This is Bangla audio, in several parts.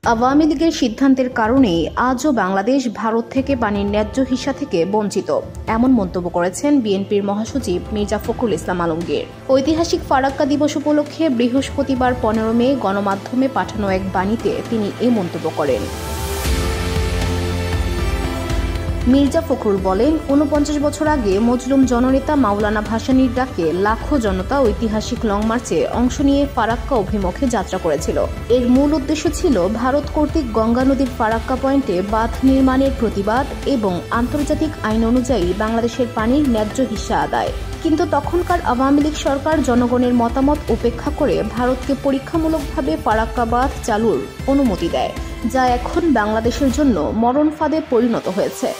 আওয়ামী লীগের সিদ্ধান্তের কারণেই আজও বাংলাদেশ ভারত থেকে পানির ন্যায্য হিস্যা থেকে বঞ্চিত, এমন মন্তব্য করেছেন বিএনপির মহাসচিব মির্জা ফখরুল ইসলাম আলমগীর। ঐতিহাসিক ফারাক্কা দিবস উপলক্ষে বৃহস্পতিবার 15 মে গণমাধ্যমে পাঠানো এক বাণীতে তিনি এই মন্তব্য করেন। মির্জা ফখরুল বলেন, ৪৯ বছর আগে মজলুম জননেতা মাওলানা ভাসানীর ডাকে লাখো জনতা ঐতিহাসিক লং মার্চে অংশ নিয়ে ফারাক্কা অভিমুখে যাত্রা করেছিল। এর মূল উদ্দেশ্য ছিল ভারত কর্তৃক গঙ্গা নদীর ফারাক্কা পয়েন্টে বাঁধ নির্মাণের প্রতিবাদ এবং আন্তর্জাতিক আইন অনুযায়ী বাংলাদেশের পানির ন্যায্য হিস্যা আদায়। কিন্তু তখনকার আওয়ামী লীগ সরকার জনগণের মতামত উপেক্ষা করে ভারতকে পরীক্ষামূলকভাবে ফারাক্কা বাঁধ চালুর অনুমতি দেয়, যা এখন বাংলাদেশের জন্য মরণ ফাঁদে পরিণত হয়েছে।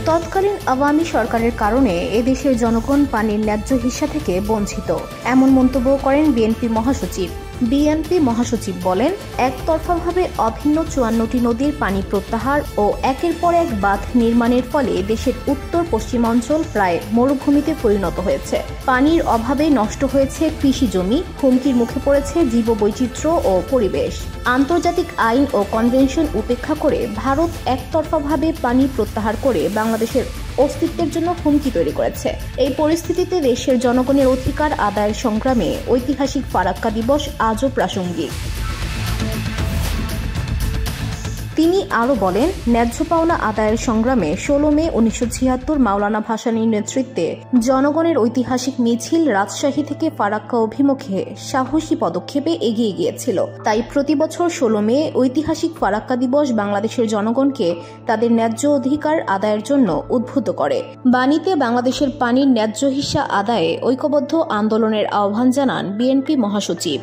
তৎকালীন আওয়ামী সরকারের কারণে এদেশের জনগণ পানির ন্যায্য হিস্যা থেকে বঞ্চিত, এমন মন্তব্য করেন বিএনপি মহাসচিব। বিএনপি মহাসচিব বলেন, একতরফাভাবে অভিন্ন ৫৪টি নদীর পানি প্রত্যাহার ও একের পর এক বাঁধ নির্মাণের ফলে দেশের উত্তর পশ্চিমাঞ্চল প্রায় মরুভূমিতে পরিণত হয়েছে। পানির অভাবে নষ্ট হয়েছে কৃষি জমি, হুমকির মুখে পড়েছে জীববৈচিত্র্য ও পরিবেশ। আন্তর্জাতিক আইন ও কনভেনশন উপেক্ষা করে ভারত একতরফাভাবে পানি প্রত্যাহার করে বাংলাদেশের অস্তিত্বের জন্য হুমকি তৈরি করেছে। এই পরিস্থিতিতে দেশের জনগণের অধিকার আদায়ের সংগ্রামে ঐতিহাসিক ফারাক্কা দিবস আজও প্রাসঙ্গিক। তিনি আরও বলেন, ন্যায্য পাওনা আদায়ের সংগ্রামে ১৬ মে ১৯৭৬ মাওলানা ভাসানীর নেতৃত্বে জনগণের ঐতিহাসিক মিছিল রাজশাহী থেকে ফারাক্কা অভিমুখে সাহসী পদক্ষেপে এগিয়ে গিয়েছিল। তাই প্রতি বছর ১৬ মে ঐতিহাসিক ফারাক্কা দিবস বাংলাদেশের জনগণকে তাদের ন্যায্য অধিকার আদায়ের জন্য উদ্বুদ্ধ করে। বাণীতে বাংলাদেশের পানির ন্যায্য হিস্যা আদায়ে ঐক্যবদ্ধ আন্দোলনের আহ্বান জানান বিএনপি মহাসচিব।